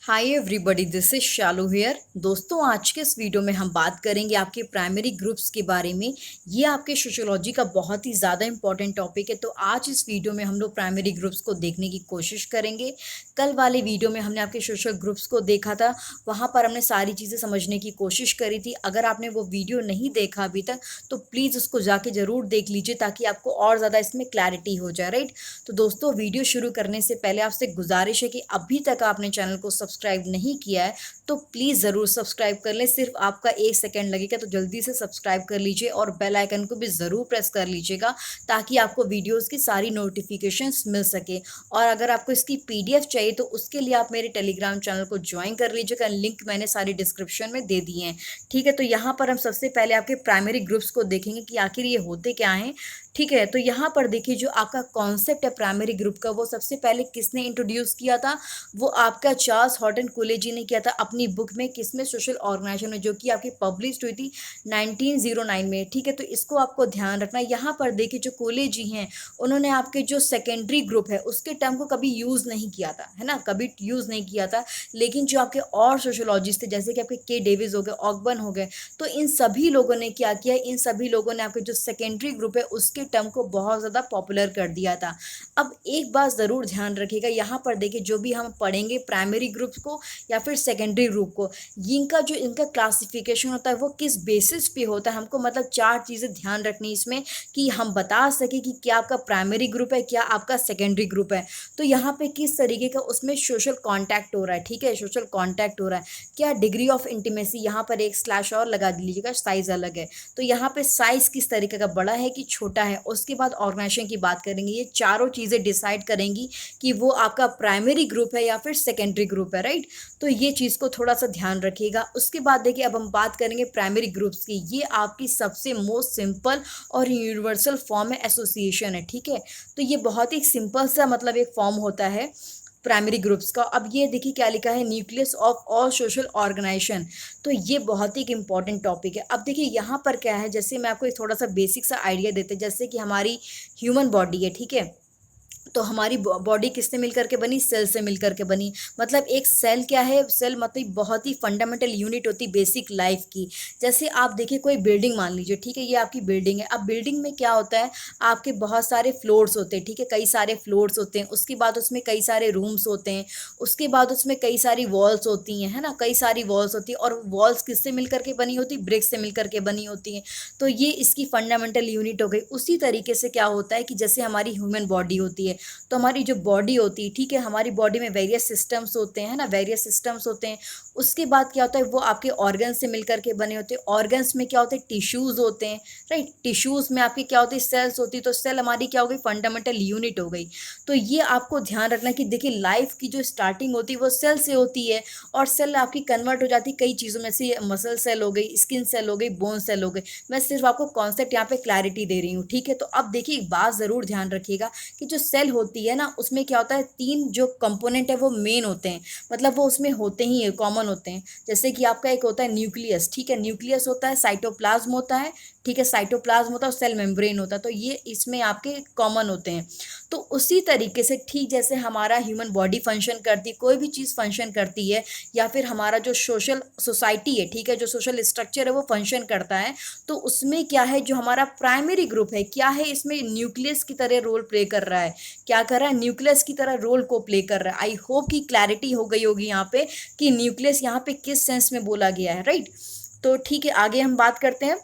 Hi everybody, this is Shalu here. दोस्तों, आज के इस वीडियो में हम बात करेंगे आपके प्राइमरी ग्रुप्स के बारे में। ये आपके सोशियोलॉजी का बहुत ही ज़्यादा इंपॉर्टेंट टॉपिक है। तो आज इस वीडियो में हम लोग प्राइमरी ग्रुप्स को देखने की कोशिश करेंगे। कल वाले वीडियो में हमने आपके सोशल ग्रुप्स को देखा था, वहाँ पर हमने सारी चीज़ें समझने की कोशिश करी थी। अगर आपने वो वीडियो नहीं देखा अभी तक तो प्लीज़ उसको जाके ज़रूर देख लीजिए ताकि आपको और ज़्यादा इसमें क्लैरिटी हो जाए, राइट। तो दोस्तों, वीडियो शुरू करने से पहले आपसे गुजारिश है कि अभी तक आपने चैनल को सब्सक्राइब नहीं किया है तो प्लीज़ ज़रूर सब्सक्राइब कर लें। सिर्फ आपका 1 सेकंड लगेगा, तो जल्दी से सब्सक्राइब कर लीजिए और बेल आइकन को भी ज़रूर प्रेस कर लीजिएगा ताकि आपको वीडियोस की सारी नोटिफिकेशंस मिल सके। और अगर आपको इसकी पीडीएफ चाहिए तो उसके लिए आप मेरे टेलीग्राम चैनल को ज्वाइन कर लीजिएगा। लिंक मैंने सारी डिस्क्रिप्शन में दे दिए हैं, ठीक है। तो यहाँ पर हम सबसे पहले आपके प्राइमरी ग्रुप्स को देखेंगे कि आखिर ये होते क्या हैं, ठीक है। तो यहाँ पर देखिए, जो आपका कॉन्सेप्ट है प्राइमरी ग्रुप का, वो सबसे पहले किसने इंट्रोड्यूस किया था? वो आपका चार्ल्स हॉटन कूले जी ने किया था अपनी बुक में, किसमें? सोशल ऑर्गेनाइजेशन में, जो कि आपकी पब्लिश हुई थी 1909 में, ठीक है। तो इसको आपको ध्यान रखना है। यहाँ पर देखिए, जो कूले जी हैं उन्होंने आपके जो सेकेंडरी ग्रुप है उसके टर्म को कभी यूज़ नहीं किया था, है ना, कभी यूज़ नहीं किया था। लेकिन जो आपके और सोशोलॉजिस्ट थे, जैसे कि आपके के डेविस हो गए, ऑकबर्न हो गए, तो इन सभी लोगों ने क्या किया? इन सभी लोगों ने आपके जो सेकेंडरी ग्रुप है उसके टर्म को बहुत ज़्यादा पॉपुलर कर दिया था। अब एक बात ज़रूर ध्यान रखिएगा, यहाँ पर देखिए, जो भी हम पढ़ेंगे प्राइमरी ग्रुप को या फिर सेकेंडरी ग्रुप को, इनका क्लासिफिकेशन होता है वो किस बेसिस पे होता है। हमको मतलब 4 चीज़ें ध्यान रखनी इसमें कि हम बता सके कि क्या आपका प्राइमरी ग्रुप है, क्या आपका सेकेंडरी ग्रुप है। तो यहाँ पे किस तरीके का उसमें सोशल कॉन्टैक्ट हो रहा है, ठीक है, सोशल कॉन्टैक्ट हो रहा है। क्या डिग्री ऑफ इंटीमेसी, यहाँ पर एक स्लैश और लगा दीजिएगा, साइज अलग है। तो यहाँ पे साइज किस तरीके का, बड़ा है कि छोटा है। उसके बाद ऑर्गेनाइजेशन की बात करेंगे। ये चारों चीज़ें डिसाइड करेंगी कि वो आपका प्राइमरी ग्रुप है या फिर सेकेंडरी ग्रुप है, राइट। तो ये चीज़ को थोड़ा सा ध्यान रखिएगा। उसके बाद देखिए, अब हम बात करेंगे प्राइमरी ग्रुप्स की। ये आपकी सबसे मोस्ट सिंपल और यूनिवर्सल फॉर्म है, एसोसिएशन है, ठीक है। तो ये बहुत ही सिंपल सा मतलब एक फॉर्म होता है प्राइमरी ग्रुप्स का। अब ये देखिए क्या लिखा है, nucleus of all social organisation. तो ये बहुत ही एक इंपॉर्टेंट टॉपिक है। अब देखिए यहाँ पर क्या है, जैसे मैं आपको एक थोड़ा सा बेसिक सा आइडिया देते हैं। जैसे कि हमारी ह्यूमन बॉडी है, ठीक है। तो हमारी बॉडी किससे मिलकर के बनी? सेल से मिलकर के बनी। मतलब एक सेल क्या है? सेल मतलब बहुत ही फंडामेंटल यूनिट होती है बेसिक लाइफ की। जैसे आप देखिए, कोई बिल्डिंग मान लीजिए, ठीक है, ये आपकी बिल्डिंग है। अब बिल्डिंग में क्या होता है, आपके बहुत सारे फ्लोर्स होते हैं, ठीक है, कई सारे फ्लोर्स होते हैं। उसके बाद उसमें कई सारे रूम्स होते हैं। उसके बाद उसमें कई सारी वॉल्स होती हैं, है ना, कई सारी वॉल्स होती हैं। और वॉल्स किससे मिलकर के बनी होती? ब्रिक्स से मिलकर के बनी होती हैं। तो ये इसकी फंडामेंटल यूनिट हो गई। उसी तरीके से क्या होता है कि जैसे हमारी ह्यूमन बॉडी होती है, तो हमारी जो बॉडी होती है, ठीक है, हमारी बॉडी में वेरियस सिस्टम्स होते हैं ना, वेरियस सिस्टम्स होते हैं। उसके बाद क्या होता है, वो आपके ऑर्गन से मिलकर के बने होते हैं। ऑर्गन्स में क्या होते हैं? टिश्यूज होते हैं, राइट। टिश्यूज में आपकी क्या होती है? सेल्स होती है। तो सेल हमारी क्या हो गई? फंडामेंटल यूनिट हो गई। तो ये आपको ध्यान रखना कि देखिए, लाइफ की जो स्टार्टिंग होती है वो सेल से होती है। और सेल आपकी कन्वर्ट हो जाती है कई चीज़ों में से, मसल सेल हो गई, स्किन सेल हो गई, बोन सेल हो गई। मैं सिर्फ आपको कॉन्सेप्ट यहाँ पे क्लैरिटी दे रही हूँ, ठीक है। तो अब देखिए, एक बात ज़रूर ध्यान रखिएगा कि जो सेल होती है ना, उसमें क्या होता है, 3 जो कंपोनेंट है वो मेन होते हैं। मतलब वो उसमें होते ही है, कॉमन होते हैं। जैसे कि आपका एक होता है न्यूक्लियस, ठीक है, न्यूक्लियस होता है, साइटोप्लाज्म होता है, ठीक है, साइटोप्लाज्म होता है और सेल मेम्ब्रेन होता है। तो ये इसमें आपके कॉमन होते हैं। तो उसी तरीके से ठीक जैसे हमारा ह्यूमन बॉडी फंक्शन करती है, कोई भी चीज़ फंक्शन करती है, या फिर हमारा जो सोशल सोसाइटी है, ठीक है, जो सोशल स्ट्रक्चर है वो फंक्शन करता है। तो उसमें क्या है, जो हमारा प्राइमरी ग्रुप है, क्या है, इसमें न्यूक्लियस की तरह रोल प्ले कर रहा है। क्या कर रहा है? न्यूक्लियस की तरह रोल को प्ले कर रहा है। आई होप कि क्लैरिटी हो गई होगी यहाँ पे कि न्यूक्लियस यहाँ पे किस सेंस में बोला गया है, राइट। तो ठीक है, आगे हम बात करते हैं।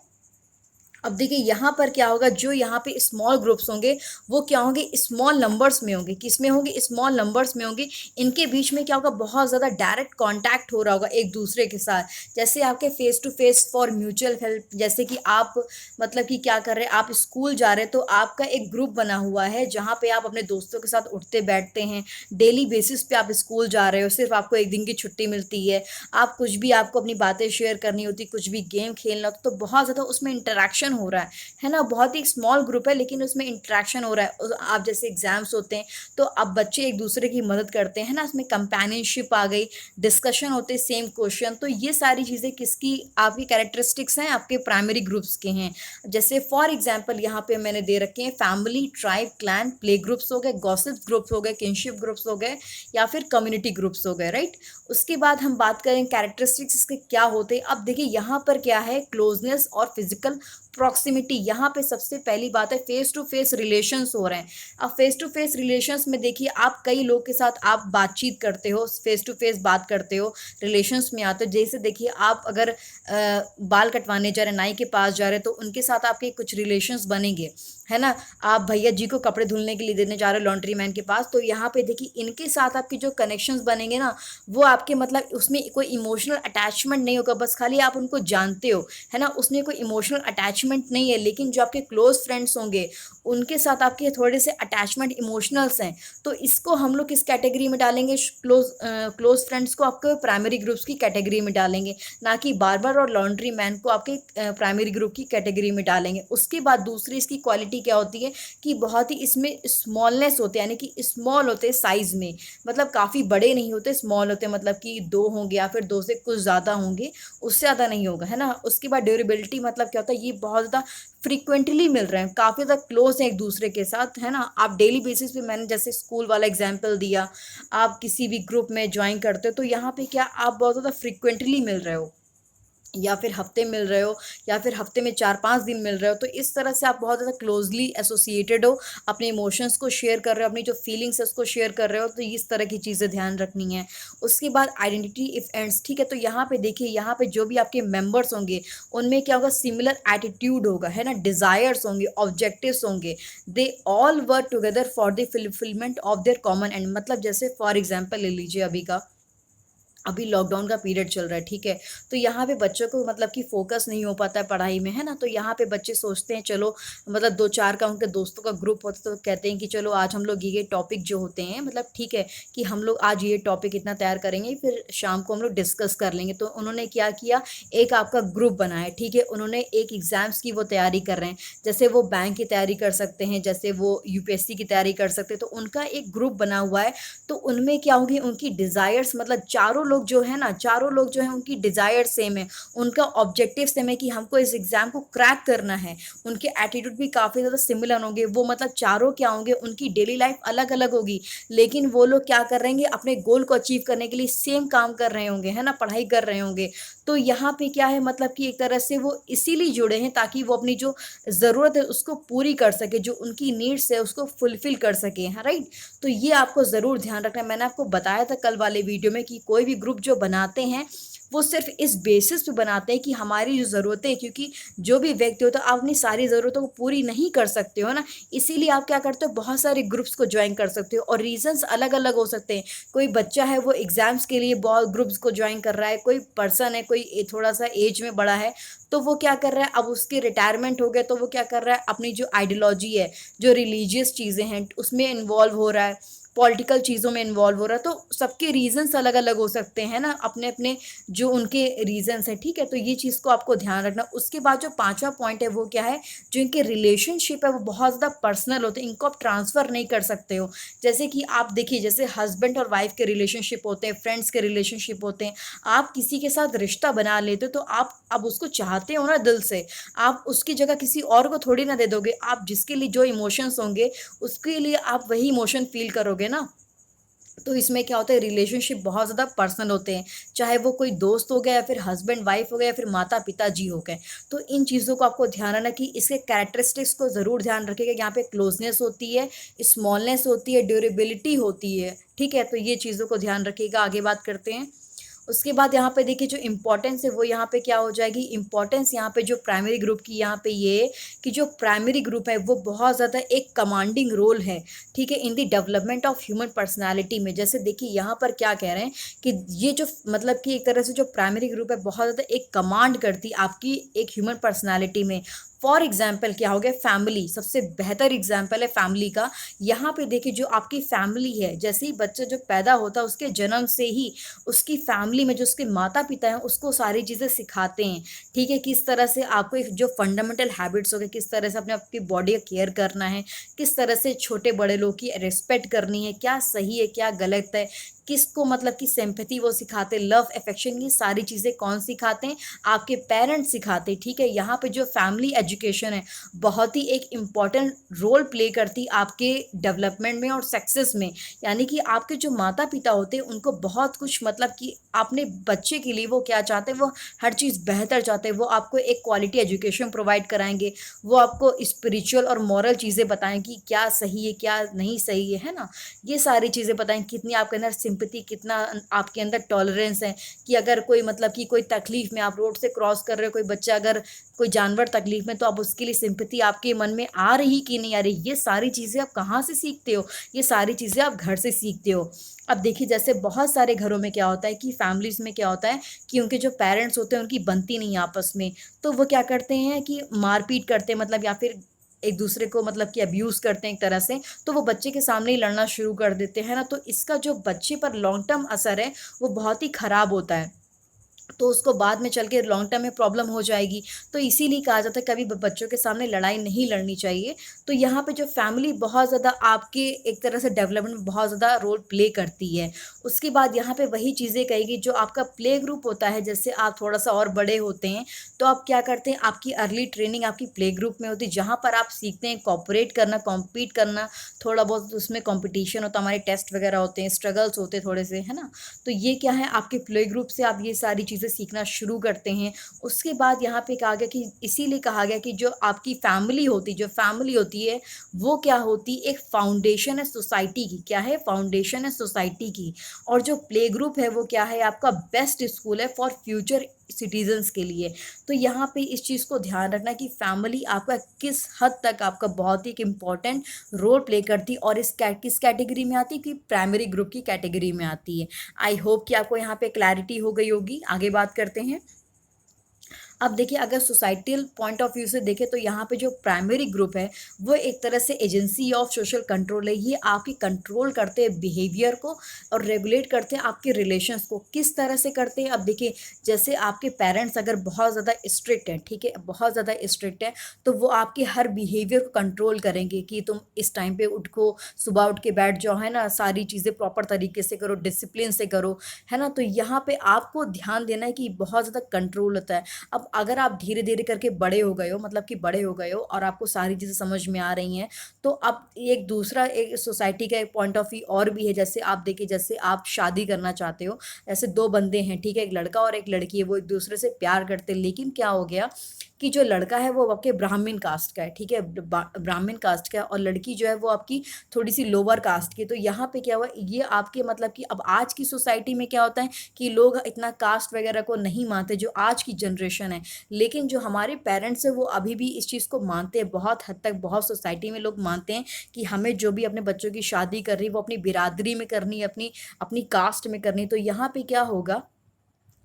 अब देखिए, यहाँ पर क्या होगा, जो यहाँ पे स्मॉल ग्रुप्स होंगे वो क्या होंगे? स्मॉल नंबर्स में होंगे। किस में होंगे? स्मॉल नंबर्स में होंगे। इनके बीच में क्या होगा? बहुत ज़्यादा डायरेक्ट कांटेक्ट हो रहा होगा एक दूसरे के साथ। जैसे आपके face to face for mutual help, जैसे कि आप मतलब कि क्या कर रहे हैं, आप स्कूल जा रहे हैं तो आपका एक ग्रुप बना हुआ है जहाँ पे आप अपने दोस्तों के साथ उठते बैठते हैं। डेली बेसिस पे आप स्कूल जा रहे हो, सिर्फ आपको एक दिन की छुट्टी मिलती है। आप कुछ भी, आपको अपनी बातें शेयर करनी होती, कुछ भी गेम खेलना होता, तो बहुत ज़्यादा उसमें इंटरेक्शन इंटरेक्शन हो रहा है ना, बहुत ही स्मॉल ग्रुप है लेकिन उसमें इंटरेक्शन हो रहा है। आप जैसे एग्जाम्स होते हैं तो अब बच्चे एक दूसरे की मदद करते हैं ना, इसमें कंपेनियनशिप आ गई, डिस्कशन होते सेम क्वेश्चन। तो ये सारी चीज़ें किसकी आपकी कैरेक्टरिस्टिक्स हैं, आपके प्राइमरी ग्रुप्स के हैं। जैसे फॉर एग्जांपल यहाँ पे मैंने दे रखे हैं family, tribe, clan, play groups हो गए, गॉसिप ग्रुप्स हो गए, किनशिप ग्रुप्स हो गए, या फिर कम्युनिटी ग्रुप्स हो गए, राइट। उसके बाद हम बात करें कैरेक्टरिस्टिक्स इसके क्या होते हैं। अब देखिए यहाँ पर क्या है, क्लोजनेस और फिजिकल प्रॉक्सिमिटी। यहाँ पे सबसे पहली बात है फेस टू फेस रिलेशंस हो रहे हैं। अब फेस टू फेस रिलेशंस में देखिए आप कई लोग के साथ आप बातचीत करते हो, फेस टू फेस बात करते हो, रिलेशंस में आते हो। जैसे देखिए आप अगर बाल कटवाने जा रहे हैं, नाई के पास जा रहे हैं, तो उनके साथ आपके कुछ रिलेशंस बनेंगे, है ना। आप भैया जी को कपड़े धुलने के लिए देने जा रहे हो लॉन्ड्री मैन के पास, तो यहाँ पे देखिए इनके साथ आपके जो कनेक्शंस बनेंगे ना, वो आपके मतलब उसमें कोई इमोशनल अटैचमेंट नहीं होगा, बस खाली आप उनको जानते हो, है ना, उसमें कोई इमोशनल अटैचमेंट नहीं है। लेकिन जो आपके क्लोज फ्रेंड्स होंगे उनके साथ आपके थोड़े से अटैचमेंट इमोशनल्स हैं, तो इसको हम लोग किस कैटेगरी में डालेंगे, क्लोज फ्रेंड्स को आपके प्राइमरी ग्रुप्स की कैटेगरी में डालेंगे, ना कि बार्बर और लॉन्ड्री मैन को आपके प्राइमरी ग्रुप की कैटेगरी में डालेंगे। उसके बाद दूसरी इसकी क्वालिटी क्या होती है कि बहुत ही इसमें स्मॉलनेस होते हैं, यानी कि स्मॉल होते हैं साइज में, मतलब काफ़ी बड़े नहीं होते, स्मॉल होते हैं, मतलब कि दो होंगे या फिर दो से कुछ ज़्यादा होंगे, उससे ज़्यादा नहीं होगा, है ना। उसके बाद ड्यूरेबिलिटी, मतलब क्या होता है, ये बहुत ज़्यादा फ्रीक्वेंटली मिल रहे हैं, काफ़ी ज़्यादा क्लोज हैं एक दूसरे के साथ, है ना। आप डेली बेसिस पे, मैंने जैसे स्कूल वाला एग्जाम्पल दिया, आप किसी भी ग्रुप में ज्वाइन करते हो तो यहाँ पे क्या आप बहुत ज़्यादा फ्रीक्वेंटली मिल रहे हो, या फिर हफ्ते मिल रहे हो, या फिर हफ्ते में 4-5 दिन मिल रहे हो, तो इस तरह से आप बहुत ज़्यादा क्लोजली एसोसिएटेड हो, अपने इमोशंस को शेयर कर रहे हो, अपनी जो फीलिंग्स है उसको शेयर कर रहे हो, तो इस तरह की चीज़ें ध्यान रखनी है। उसके बाद आइडेंटिटी इफ एंड्स, ठीक है, तो यहाँ पे देखिए, यहाँ पे जो भी आपके मेंबर्स होंगे उनमें क्या होगा, सिमिलर एटीट्यूड होगा, है ना, डिज़ायर्स होंगे, ऑब्जेक्टिव्स होंगे, they all work together for the fulfilment of their common and. मतलब जैसे फॉर एग्जाम्पल ले लीजिए, अभी लॉकडाउन का पीरियड चल रहा है, ठीक है, तो यहाँ पे बच्चों को मतलब कि फोकस नहीं हो पाता है पढ़ाई में, है ना। तो यहाँ पे बच्चे सोचते हैं चलो, मतलब 2-4 का उनके दोस्तों का ग्रुप होता है, तो कहते हैं कि चलो आज हम लोग ये टॉपिक जो होते हैं, मतलब ठीक है कि हम लोग आज ये टॉपिक इतना तैयार करेंगे, फिर शाम को हम लोग डिस्कस कर लेंगे। तो उन्होंने क्या किया, एक आपका ग्रुप बनाया, ठीक है, उन्होंने एक एग्जाम्स की वो तैयारी कर रहे हैं, जैसे वो बैंक की तैयारी कर सकते हैं, जैसे वो यूपीएससी की तैयारी कर सकते हैं, तो उनका एक ग्रुप बना हुआ है। तो उनमें क्या होगी, उनकी डिज़ायर्स, मतलब चारों लोग जो है ना, चारों लोग जो है उनकी डिज़ायर सेम है, उनका ऑब्जेक्टिव सेम है कि हमको इस एग्ज़ाम को क्रैक करना है। उनके एटीट्यूड भी काफ़ी ज़्यादा सिमिलर होंगे, वो मतलब चारों क्या होंगे, उनकी डेली लाइफ अलग अलग होगी, लेकिन वो लोग क्या कर रहे हैं, अपने गोल को अचीव करने के लिए सेम काम कर रहे होंगे, है ना, पढ़ाई कर रहे होंगे। तो यहाँ पे क्या है, मतलब कि एक तरह से वो इसीलिए जुड़े हैं ताकि वो अपनी जो ज़रूरत है उसको पूरी कर सके, जो उनकी नीड्स है उसको फुलफिल कर सके, हाँ, राइट। तो ये आपको ज़रूर ध्यान रखना है। मैंने आपको बताया था कल वाले वीडियो में कि कोई भी ग्रुप जो बनाते हैं वो सिर्फ इस बेसिस पे बनाते हैं कि हमारी जो ज़रूरतें हैं, क्योंकि जो भी व्यक्ति होता है आप अपनी सारी ज़रूरतों को पूरी नहीं कर सकते हो ना, इसीलिए आप क्या करते हो, बहुत सारे ग्रुप्स को ज्वाइन कर सकते हो, और रीजंस अलग अलग हो सकते हैं। कोई बच्चा है वो एग्जाम्स के लिए बहुत ग्रुप्स को ज्वाइन कर रहा है, कोई पर्सन है, कोई थोड़ा सा एज में बड़ा है, तो वो क्या कर रहा है, अब उसके रिटायरमेंट हो गया तो वो क्या कर रहा है, अपनी जो आइडियोलॉजी है, जो रिलीजियस चीज़ें हैं उसमें इन्वॉल्व हो रहा है, पॉलिटिकल चीज़ों में इन्वॉल्व हो रहा है। तो सबके रीजंस अलग अलग हो सकते हैं ना, अपने अपने जो उनके रीजंस हैं, ठीक है, तो ये चीज़ को आपको ध्यान रखना। उसके बाद जो पांचवा पॉइंट है वो क्या है, जो इनके रिलेशनशिप है वो बहुत ज़्यादा पर्सनल होते हैं, इनको आप ट्रांसफ़र नहीं कर सकते हो। जैसे कि आप देखिए, जैसे हस्बैंड और वाइफ के रिलेशनशिप होते हैं, फ्रेंड्स के रिलेशनशिप होते हैं, आप किसी के साथ रिश्ता बना लेते हो तो आप अब उसको चाहते हो ना दिल से, आप उसकी जगह किसी और को थोड़ी ना दे दोगे, आप जिसके लिए जो इमोशंस होंगे उसके लिए आप वही इमोशन फील करोगे ना। तो इसमें क्या होता है, रिलेशनशिप बहुत ज़्यादा पर्सनल होते हैं, चाहे वो कोई दोस्त हो गया, या फिर हस्बैंड वाइफ हो गया, या फिर माता पिता जी हो गए। तो इन चीज़ों को आपको ध्यान रखना कि इसके कैरेक्टरिस्टिक्स को ज़रूर ध्यान रखिएगा। यहाँ पे क्लोजनेस होती है, स्मॉलनेस होती है, ड्यूरेबिलिटी होती है, ठीक है, तो ये चीज़ों को ध्यान रखिएगा। आगे बात करते हैं। उसके बाद यहाँ पे देखिए जो इम्पोर्टेंस है वो यहाँ पे क्या हो जाएगी, इम्पोर्टेंस यहाँ पे जो प्राइमरी ग्रुप की यहाँ पे ये कि जो प्राइमरी ग्रुप है वो बहुत ज़्यादा एक कमांडिंग रोल है, ठीक है, in the development of human personality में। जैसे देखिए यहाँ पर क्या कह रहे हैं कि ये जो मतलब कि एक तरह से जो प्राइमरी ग्रुप है बहुत ज़्यादा एक कमांड करती है आपकी एक ह्यूमन पर्सनालिटी में। फॉर एग्जाम्पल क्या हो गया, फैमिली सबसे बेहतर एग्जाम्पल है फैमिली का। यहाँ पे देखिए जो आपकी फैमिली है, जैसे ही बच्चा जो पैदा होता है उसके जन्म से ही उसकी फैमिली में जो उसके माता पिता हैं उसको सारी चीज़ें सिखाते हैं, ठीक है। किस तरह से आपको एक जो फंडामेंटल हैबिट्स हो गए, किस तरह से अपने आपकी बॉडी का केयर करना है, किस तरह से छोटे बड़े लोग की रिस्पेक्ट करनी है, क्या सही है क्या गलत है, किसको मतलब कि सिंपैथी वो सिखाते, लव अफेक्शन, ये सारी चीज़ें कौन सिखाते हैं, आपके पेरेंट्स सिखाते, ठीक है। यहाँ पे जो फैमिली एजुकेशन है बहुत ही एक इम्पॉर्टेंट रोल प्ले करती आपके डेवलपमेंट में और सक्सेस में। यानी कि आपके जो माता पिता होते हैं उनको बहुत कुछ मतलब कि अपने बच्चे के लिए वो क्या चाहते हैं, वो हर चीज़ बेहतर चाहते हैं। वो आपको एक क्वालिटी एजुकेशन प्रोवाइड कराएंगे, वो आपको स्पिरिचुअल और मॉरल चीज़ें बताएं कि क्या सही है क्या नहीं सही है ना। ये सारी चीज़ें बताएं, कितनी आपके अंदर सिंपैथी, कितना आपके अंदर टॉलरेंस है, कि अगर कोई मतलब कि कोई तकलीफ में आप रोड से क्रॉस कर रहे हो, कोई बच्चा अगर कोई जानवर तकलीफ में, तो आप उसके लिए सिंपैथी आपके मन में आ रही कि नहीं आ रही। ये सारी चीज़ें आप कहाँ से सीखते हो, ये सारी चीज़ें आप घर से सीखते हो। अब देखिए जैसे बहुत सारे घरों में क्या होता है कि फैमिलीज में क्या होता है कि उनके जो पेरेंट्स होते हैं उनकी बनती नहीं आपस में, तो वो क्या करते हैं कि मारपीट करते हैं, मतलब या फिर एक दूसरे को मतलब कि अब्यूज़ करते हैं एक तरह से, तो वो बच्चे के सामने ही लड़ना शुरू कर देते हैं ना। तो इसका जो बच्चे पर लॉन्ग टर्म असर है वो बहुत ही ख़राब होता है, तो उसको बाद में चल के लॉन्ग टर्म में प्रॉब्लम हो जाएगी। तो इसीलिए कहा जाता है कभी बच्चों के सामने लड़ाई नहीं लड़नी चाहिए। तो यहाँ पे जो फैमिली बहुत ज़्यादा आपके एक तरह से डेवलपमेंट में बहुत ज़्यादा रोल प्ले करती है। उसके बाद यहाँ पे वही चीज़ें कहेगी जो आपका प्ले ग्रुप होता है, जैसे आप थोड़ा सा और बड़े होते हैं तो आप क्या करते हैं, आपकी अर्ली ट्रेनिंग आपकी प्ले ग्रुप में होती है, जहाँ पर आप सीखते हैं कॉपरेट करना, कॉम्पीट करना, थोड़ा बहुत उसमें कॉम्पिटिशन होता है, हमारे टेस्ट वगैरह होते हैं, स्ट्रगल्स होते हैं थोड़े से, है ना। तो ये क्या है, आपके प्ले ग्रुप से आप ये सारी चीज़ें सीखना शुरू करते हैं। उसके बाद यहाँ पे कहा गया कि इसीलिए कहा गया कि जो आपकी फैमिली होती, जो फैमिली होती है वो क्या होती, एक फाउंडेशन है सोसाइटी की। क्या है, फाउंडेशन है सोसाइटी की। और जो प्ले ग्रुप है वो क्या है, आपका बेस्ट स्कूल है फॉर फ्यूचर सिटीजन्स के लिए। तो यहाँ पे इस चीज़ को ध्यान रखना कि फैमिली आपका किस हद तक आपका बहुत ही एक इम्पॉर्टेंट रोल प्ले करती है, और किस कैटेगरी में आती है, कि प्राइमरी ग्रुप की कैटेगरी में आती है। आई होप कि आपको यहाँ पे क्लैरिटी हो गई होगी। आगे बात करते हैं। अब देखिए अगर सोसाइटल पॉइंट ऑफ व्यू से देखें तो यहाँ पे जो प्राइमरी ग्रुप है वो एक तरह से एजेंसी ऑफ सोशल कंट्रोल है। ये आपकी कंट्रोल करते हैं बिहेवियर को और रेगुलेट करते हैं आपके रिलेशंस को। किस तरह से करते हैं, अब देखिए जैसे आपके पेरेंट्स अगर बहुत ज़्यादा स्ट्रिक्ट हैं, ठीक है, बहुत ज़्यादा स्ट्रिक्ट है, तो वो आपके हर बिहेवियर को कंट्रोल करेंगे कि तुम इस टाइम पे उठो, सुबह उठ के बैठ जाओ, है ना, सारी चीज़ें प्रॉपर तरीके से करो, डिसिप्लिन से करो, है ना। तो यहाँ पे आपको ध्यान देना है कि बहुत ज़्यादा कंट्रोल होता है। अब अगर आप धीरे-धीरे करके बड़े हो गए हो, मतलब कि बड़े हो गए हो और आपको सारी चीज़ें समझ में आ रही हैं, तो अब एक दूसरा एक सोसाइटी का एक पॉइंट ऑफ व्यू और भी है। जैसे आप देखिए, जैसे आप शादी करना चाहते हो, ऐसे 2 बंदे हैं, ठीक है, एक लड़का और एक लड़की है, वो एक-दूसरे से प्यार करते हैं, लेकिन क्या हो गया कि जो लड़का है वो आपके ब्राह्मण कास्ट का है, ठीक है, ब्राह्मण कास्ट का है, और लड़की जो है वो आपकी थोड़ी-सी लोअर कास्ट की है। तो यहाँ पे क्या हुआ, ये आपके मतलब कि अब आज की सोसाइटी में क्या होता है कि लोग इतना कास्ट वगैरह को नहीं मानते, जो आज की जनरेशन है। लेकिन जो हमारे पेरेंट्स हैं वो अभी भी इस चीज़ को मानते हैं, बहुत हद तक बहुत सोसाइटी में लोग मानते हैं कि हमें जो भी अपने बच्चों की शादी कर रही है वो अपनी बिरादरी में करनी है, अपनी अपनी कास्ट में करनी है। तो यहाँ पे क्या होगा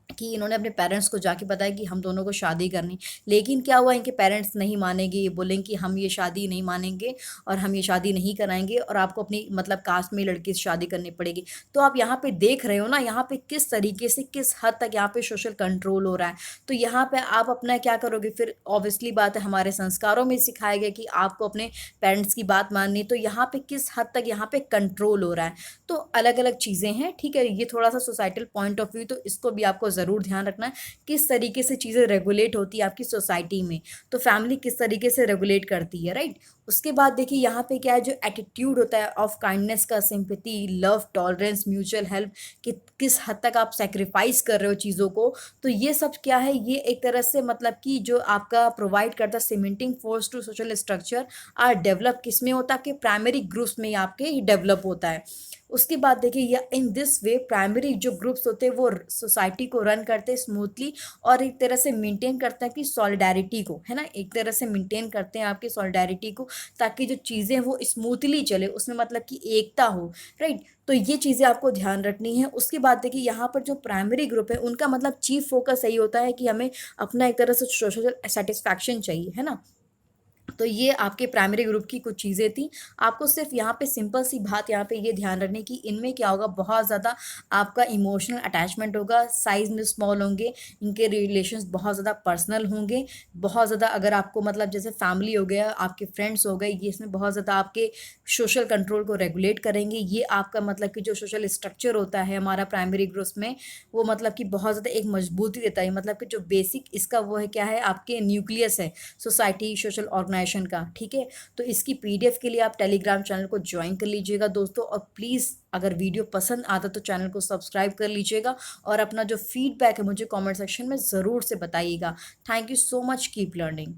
कि इन्होंने अपने पेरेंट्स को जाके बताया कि हम दोनों को शादी करनी, लेकिन क्या हुआ, इनके पेरेंट्स नहीं मानेंगे, ये बोलेंगे कि हम ये शादी नहीं मानेंगे और हम ये शादी नहीं कराएंगे और आपको अपनी मतलब कास्ट में लड़की से शादी करनी पड़ेगी। तो आप यहाँ पे देख रहे हो ना, यहाँ पे किस तरीके से किस हद तक यहाँ पे सोशल कंट्रोल हो रहा है। तो यहाँ पे आप अपना क्या करोगे, फिर ऑब्वियसली बात है हमारे संस्कारों में सिखाया गया कि आपको अपने पेरेंट्स की बात माननी। तो यहाँ पे किस हद तक यहाँ पे कंट्रोल हो रहा है। तो अलग अलग चीज़ें हैं, ठीक है, ये थोड़ा सा सोसाइटल पॉइंट ऑफ व्यू, तो इसको भी आपको ज़रूर ध्यान रखना है किस तरीके से चीज़ें रेगुलेट होती है आपकी सोसाइटी में। तो फैमिली किस तरीके से रेगुलेट करती है, राइट। उसके बाद देखिए यहाँ पे क्या है, जो एटीट्यूड होता है ऑफ काइंडनेस का, sympathy, love, tolerance, mutual help, कि किस हद तक आप सेक्रीफाइस कर रहे हो चीज़ों को। तो ये सब क्या है, ये एक तरह से मतलब कि जो आपका प्रोवाइड करता है cementing force to social structure are develop किस में होता है, आपके प्राइमरी ग्रुप्स में आपके डेवलप होता है। उसके बाद देखिए या इन दिस वे प्राइमरी जो ग्रुप्स होते हैं वो सोसाइटी को रन करते हैं स्मूथली, और एक तरह से मेंटेन करते हैं कि सॉलिडारिटी को, है ना, एक तरह से मेंटेन करते हैं आपकी सॉलिडारिटी को, ताकि जो चीज़ें वो स्मूथली चले, उसमें मतलब कि एकता हो, राइट। तो ये चीज़ें आपको ध्यान रखनी है। उसके बाद देखिए यहाँ पर जो प्राइमरी ग्रुप है उनका मतलब चीफ फोकस यही होता है कि हमें अपना एक तरह से सोशल सेटिस्फैक्शन चाहिए, है ना। तो ये आपके प्राइमरी ग्रुप की कुछ चीज़ें थी। आपको सिर्फ़ यहाँ पे सिंपल सी बात यहाँ पे ये ध्यान रखने की, इनमें क्या होगा, बहुत ज़्यादा आपका इमोशनल अटैचमेंट होगा, साइज़ में स्मॉल होंगे, इनके रिलेशंस बहुत ज़्यादा पर्सनल होंगे, बहुत ज़्यादा अगर आपको मतलब जैसे फैमिली हो गया, आपके फ्रेंड्स हो गए, ये इसमें बहुत ज़्यादा आपके सोशल कंट्रोल को रेगुलेट करेंगे। ये आपका मतलब कि जो सोशल स्ट्रक्चर होता है हमारा प्राइमरी ग्रुप्स में, वो मतलब कि बहुत ज़्यादा एक मजबूती देता है। मतलब कि जो बेसिक इसका वो है क्या है, आपके न्यूक्लियस है सोसाइटी सोशल ऑर्गेनाइजेशन का, ठीक है। तो इसकी पीडीएफ के लिए आप टेलीग्राम चैनल को ज्वाइन कर लीजिएगा दोस्तों, और प्लीज़ अगर वीडियो पसंद आता तो चैनल को सब्सक्राइब कर लीजिएगा, और अपना जो फीडबैक है मुझे कमेंट सेक्शन में ज़रूर से बताइएगा। Thank you so much, keep learning.